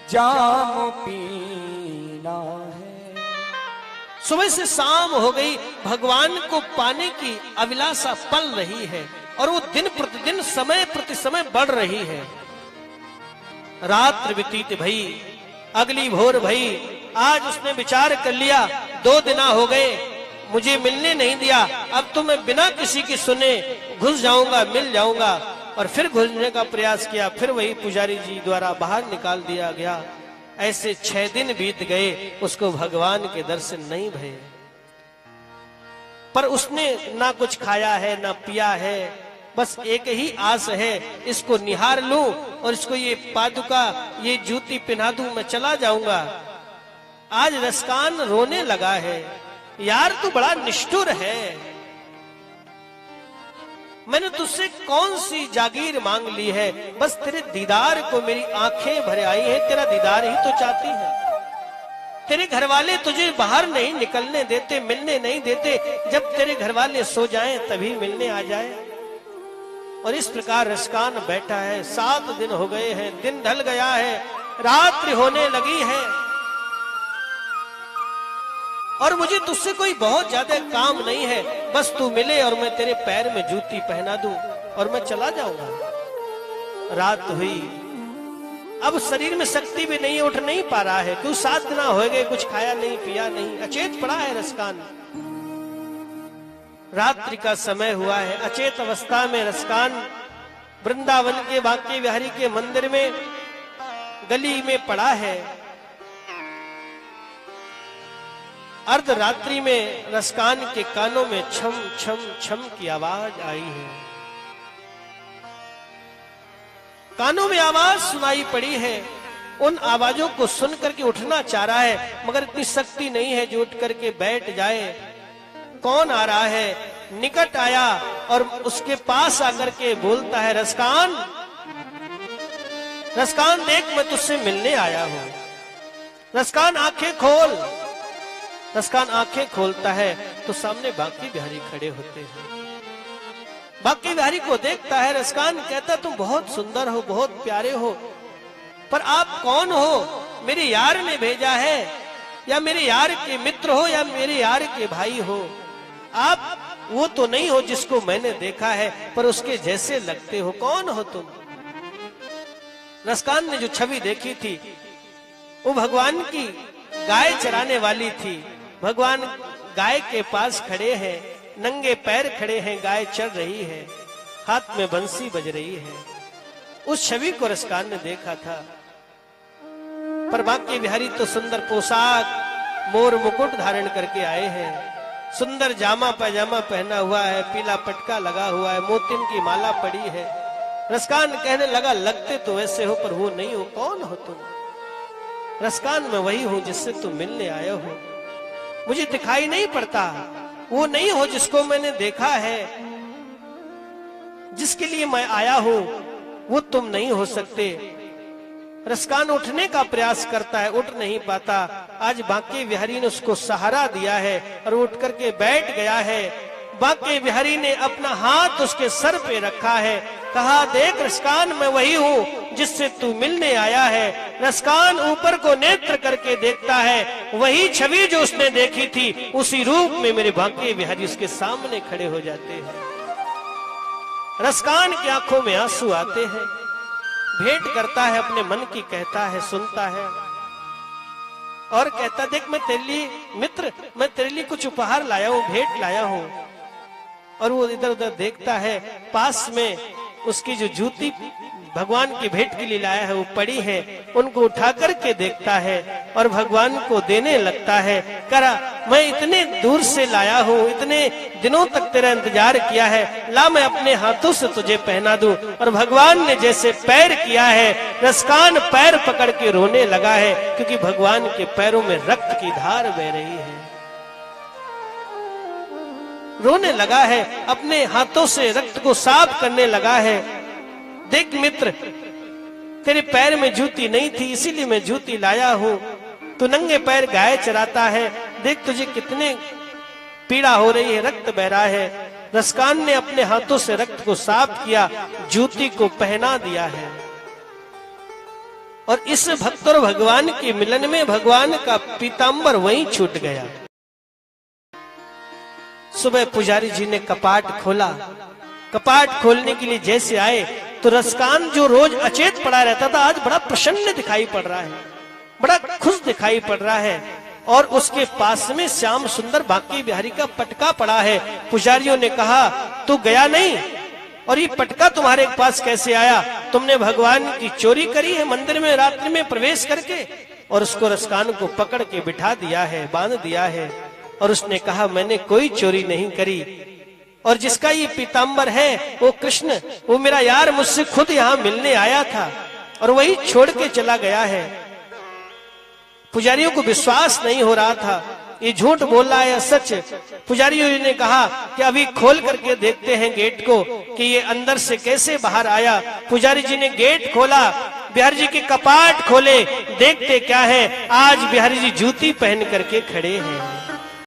जाम पीना है। सुबह से शाम हो गई, भगवान को पाने की अभिलाषा पल रही है और वो दिन प्रतिदिन समय प्रति समय बढ़ रही है। रात्रि व्यतीत भई, अगली भोर भई। आज उसने विचार कर लिया 2 दिन हो गए मुझे मिलने नहीं दिया, अब तो मैं बिना किसी की सुने घुस जाऊंगा, मिल जाऊंगा। और फिर घुसने का प्रयास किया, फिर वही पुजारी जी द्वारा बाहर निकाल दिया गया। ऐसे 6 दिन बीत गए, उसको भगवान के दर्शन नहीं भये। पर उसने ना कुछ खाया है ना पिया है, बस एक ही आस है, इसको निहार लूं और इसको ये पादुका, ये जूती पहना दूं, मैं चला जाऊंगा। आज रसकान रोने लगा है, यार तू बड़ा निष्ठुर है, मैंने तुझसे कौन सी जागीर मांग ली है, बस तेरे दीदार को मेरी आंखें भर आई है, तेरा दीदार ही तो चाहती है। तेरे घर वाले तुझे बाहर नहीं निकलने देते, मिलने नहीं देते, जब तेरे घर वाले सो जाएं तभी मिलने आ जाए। और इस प्रकार रसकान बैठा है, 7 दिन हो गए हैं, दिन ढल गया है, रात्रि होने लगी है और मुझे तुझसे कोई बहुत ज्यादा काम नहीं है, बस तू मिले और मैं तेरे पैर में जूती पहना दूं और मैं चला जाऊंगा। रात हुई, अब शरीर में शक्ति भी नहीं, उठ नहीं पा रहा है, क्यों 7 दिन हो गए, कुछ खाया नहीं पिया नहीं, अचेत पड़ा है रसकान। रात्रि का समय हुआ है, अचेत अवस्था में रसकान वृंदावन के बांके बिहारी के मंदिर में गली में पड़ा है। अर्धरात्रि में रसकान के कानों में छम छम छम की आवाज आई है, कानों में आवाज सुनाई पड़ी है। उन आवाजों को सुन करके उठना चाह रहा है, मगर इतनी शक्ति नहीं है जो उठ करके बैठ जाए। कौन आ रहा है? निकट आया और उसके पास आकर के बोलता है, रसकान, रसकान देख मैं तुझसे मिलने आया हूं, रसकान आंखें खोल। रसकान आंखें खोलता है तो सामने बांके बिहारी खड़े होते हैं। बांके बिहारी को देखता है, रसकान कहता तुम बहुत सुंदर हो, बहुत प्यारे हो, पर आप कौन हो? मेरे यार ने भेजा है, या मेरे यार के मित्र हो या मेरे यार के भाई हो। आप वो तो नहीं हो जिसको मैंने देखा है, पर उसके जैसे लगते हो, कौन हो तुम? रसकान ने जो छवि देखी थी वो भगवान की गाय चराने वाली थी। भगवान गाय के पास खड़े हैं, नंगे पैर खड़े हैं, गाय चल रही है, हाथ में बंसी बज रही है। उस छवि को रसकान ने देखा था। पर बांके बिहारी तो सुंदर पोशाक, मोर मुकुट धारण करके आए हैं, सुंदर जामा पैजामा पहना हुआ है, पीला पटका लगा हुआ है, मोतिन की माला पड़ी है। रसकान कहने लगा, लगते तो वैसे हो पर वो नहीं हो, कौन हो तुम? रसकान मैं वही हूं जिससे तुम मिलने आए हो, मुझे दिखाई नहीं पड़ता, वो नहीं हो जिसको मैंने देखा है, जिसके लिए मैं आया हूं वो तुम नहीं हो सकते। रसकान उठने का प्रयास करता है, उठ नहीं पाता। आज बांके बिहारी ने उसको सहारा दिया है और उठ करके बैठ गया है। बांके बिहारी ने अपना हाथ उसके सर पे रखा है, कहा, देख रसकान मैं वही हूँ जिससे तू मिलने आया है। रसकान ऊपर को नेत्र करके देखता है, वही छवि जो उसने देखी थी उसी रूप में मेरे बांके बिहारी उसके सामने खड़े हो जाते हैं। रसकान की आंखों में आंसू आते हैं, भेंट करता है, अपने मन की कहता है, सुनता है और कहता, देख मैं तेरे लिए मित्र, मैं तेरे लिए कुछ उपहार लाया हूं, भेंट लाया हूं। और वो इधर उधर देखता है, पास में उसकी जो जूती भगवान की भेंट के लिए लाया है वो पड़ी है, उनको उठा करके देखता है और भगवान को देने लगता है। करा, मैं इतने दूर से लाया हूँ, इतने दिनों तक तेरा इंतजार किया है, ला मैं अपने हाथों से तुझे पहना दूं। और भगवान ने जैसे पैर किया है, रसकान पैर पकड़ के रोने लगा है, क्योंकि भगवान के पैरों में रक्त की धार बह रही है। रोने लगा है, अपने हाथों से रक्त को साफ करने लगा है। देख मित्र, तेरे पैर में जूती नहीं थी, इसीलिए मैं जूती लाया हूं। तू नंगे पैर गाय चराता है, देख तुझे कितने पीड़ा हो रही है, रक्त बह रहा है। रसकान ने अपने हाथों से रक्त को साफ किया, जूती को पहना दिया है। और इस भक्त और भगवान के मिलन में भगवान का पीतांबर वहीं छूट गया। सुबह पुजारी जी ने कपाट खोला। कपाट खोलने के लिए जैसे आए तो रसकान जो रोज अचेत पड़ा रहता था आज बड़ा प्रसन्न दिखाई पड़ रहा है, बड़ा खुश दिखाई पड़ रहा है। और उसके पास में श्याम सुंदर बांके बिहारी का पटका पड़ा है। पुजारियों ने कहा तू गया नहीं और ये पटका तुम्हारे पास कैसे आया? तुमने भगवान की चोरी करी है मंदिर में रात्रि में प्रवेश करके? और उसको रसकान को पकड़ के बिठा दिया है, बांध दिया है। और उसने कहा मैंने कोई चोरी नहीं करी और जिसका ये पीतांबर है वो कृष्ण, वो मेरा यार मुझसे खुद यहाँ मिलने आया था और वही छोड़ के चला गया है। पुजारियों को विश्वास नहीं हो रहा था ये झूठ बोल रहा है या सच। पुजारियों ने कहा कि अभी खोल करके देखते हैं गेट को कि ये अंदर से कैसे बाहर आया। पुजारी जी ने गेट खोला, बिहारी जी के कपाट खोले, देखते क्या है आज बिहारी जी जूती पहन करके खड़े हैं।